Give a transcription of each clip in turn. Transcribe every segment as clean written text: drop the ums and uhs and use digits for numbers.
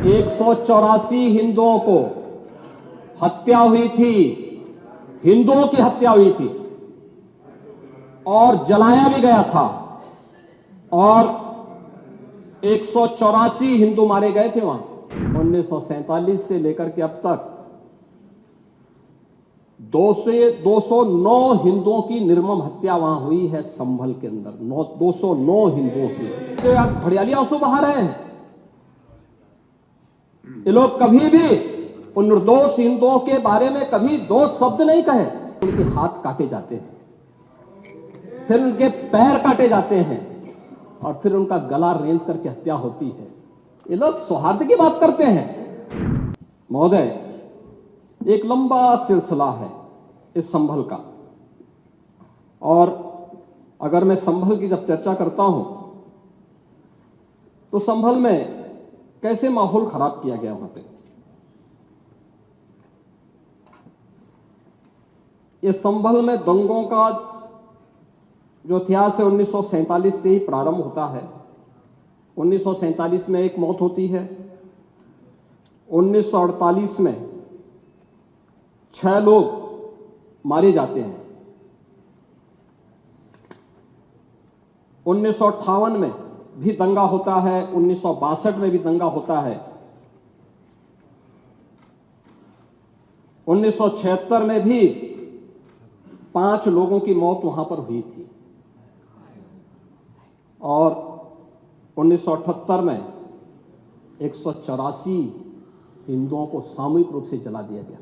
184 हिंदुओं को हत्या हुई थी, हिंदुओं की हत्या हुई थी और जलाया भी गया था और 184 हिंदू मारे गए थे वहां। 1947 से लेकर के अब तक 209 हिंदुओं की निर्मम हत्या वहां हुई है। संभल के अंदर 209 हिंदुओं की घड़ियाली आंसू बहा रहे हैं। ये लोग कभी भी उन निर्दोष हिंदुओं के बारे में कभी दो शब्द नहीं कहे। उनके हाथ काटे जाते हैं, फिर उनके पैर काटे जाते हैं और फिर उनका गला रेंद करके हत्या होती है। ये लोग सौहार्द की बात करते हैं। महोदय, एक लंबा सिलसिला है इस संभल का, और अगर मैं संभल की जब चर्चा करता हूं तो संभल में कैसे माहौल खराब किया गया वहां पे। ये संभल में दंगों का जो इतिहास है 1947 से ही प्रारंभ होता है। 1947 में एक मौत होती है, 1948 में 6 लोग मारे जाते हैं, 1958 में भी दंगा होता है, 1962 में भी दंगा होता है, 1976 में भी 5 लोगों की मौत वहां पर हुई थी और 1978 में 184 हिंदुओं को सामूहिक रूप से जला दिया गया था।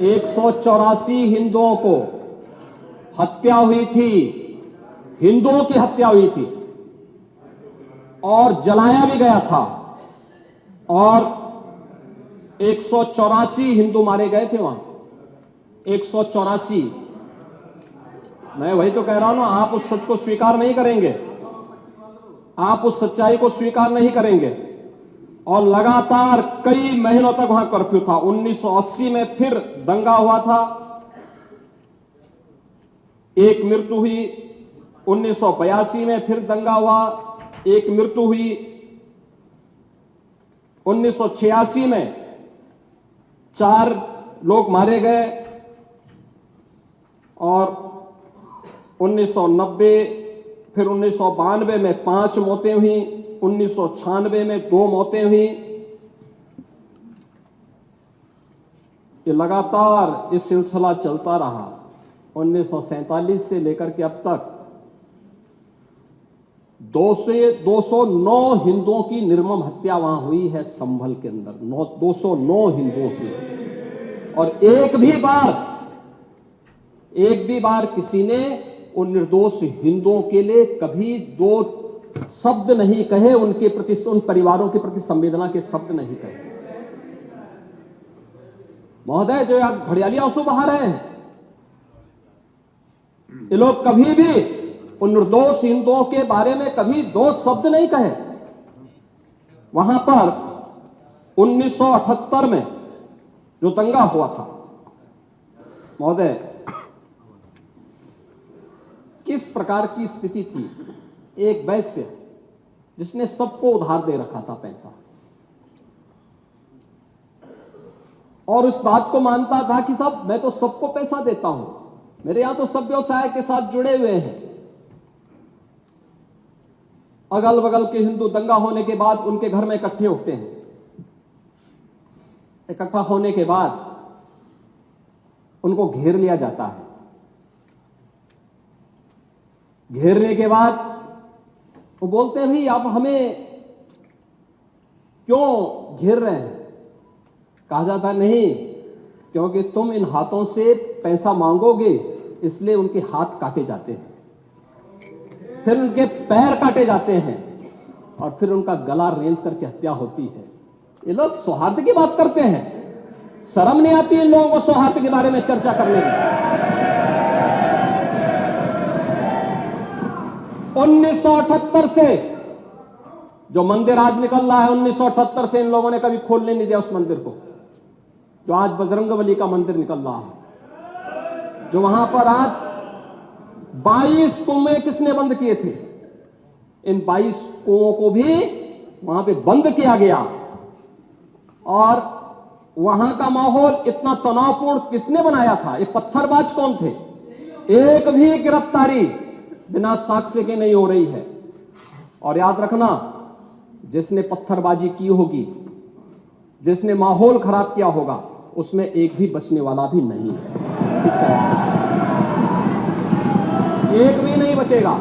184 हिंदुओं को हत्या हुई थी, हिंदुओं की हत्या हुई थी और जलाया भी गया था और 184 हिंदू मारे गए थे वहां। 184। मैं वही तो कह रहा हूं ना, आप उस सच को स्वीकार नहीं करेंगे, आप उस सच्चाई को स्वीकार नहीं करेंगे और लगातार कई महीनों तक वहां कर्फ्यू था। 1980 में फिर दंगा हुआ था, एक मृत्यु हुई। 1982 में फिर दंगा हुआ, एक मृत्यु हुई। 1986 में 4 लोग मारे गए और 1990 फिर 1992 में 5 मौतें हुई, 1996 में 2 मौतें हुई। ये लगातार इस सिलसिला चलता रहा। 1947 से लेकर के अब तक 209 हिंदुओं की निर्मम हत्या वहां हुई है। संभल के अंदर 209 हिंदुओं की, और एक भी बार किसी ने उन निर्दोष हिंदुओं के लिए कभी 2 शब्द नहीं कहे, उनके प्रति, उन परिवारों के प्रति संवेदना के शब्द नहीं कहे। महोदय, जो आज घड़ियाली आंसू बहा रहे हैं, ये लोग कभी भी उन निर्दोष हिंदुओं के बारे में कभी 2 शब्द नहीं कहे। वहां पर 1978 में जो दंगा हुआ था, महोदय, किस प्रकार की स्थिति थी। एक वैश्य जिसने सबको उधार दे रखा था पैसा, और उस बात को मानता था कि साहब मैं तो सबको पैसा देता हूं, मेरे यहां तो सब व्यवसाय के साथ जुड़े हुए हैं। अगल बगल के हिंदू दंगा होने के बाद उनके घर में इकट्ठे होते हैं। इकट्ठा होने के बाद उनको घेर लिया जाता है। घेरने के बाद वो बोलते हैं, भाई आप हमें क्यों घेर रहे हैं। कहा जाता नहीं, क्योंकि तुम इन हाथों से पैसा मांगोगे, इसलिए उनके हाथ काटे जाते हैं, फिर उनके पैर काटे जाते हैं और फिर उनका गला रेंद करके हत्या होती है। ये लोग सौहार्द की बात करते हैं। शर्म नहीं आती इन लोगों को सौहार्द के बारे में चर्चा करने में। 1978 से जो मंदिर आज निकल रहा है, 1978 से इन लोगों ने कभी खोलने नहीं दिया उस मंदिर को, जो आज बजरंगबली का मंदिर निकल रहा है, जो वहां पर आज 22 कुएं किसने बंद किए थे। इन 22 कुओं को भी वहां पे बंद किया गया और वहां का माहौल इतना तनावपूर्ण किसने बनाया था? ये पत्थरबाज कौन थे? एक भी गिरफ्तारी बिना साक्ष्य के नहीं हो रही है। और याद रखना, जिसने पत्थरबाजी की होगी, जिसने माहौल खराब किया होगा, उसमें एक भी बचने वाला भी नहीं है। एक भी नहीं बचेगा।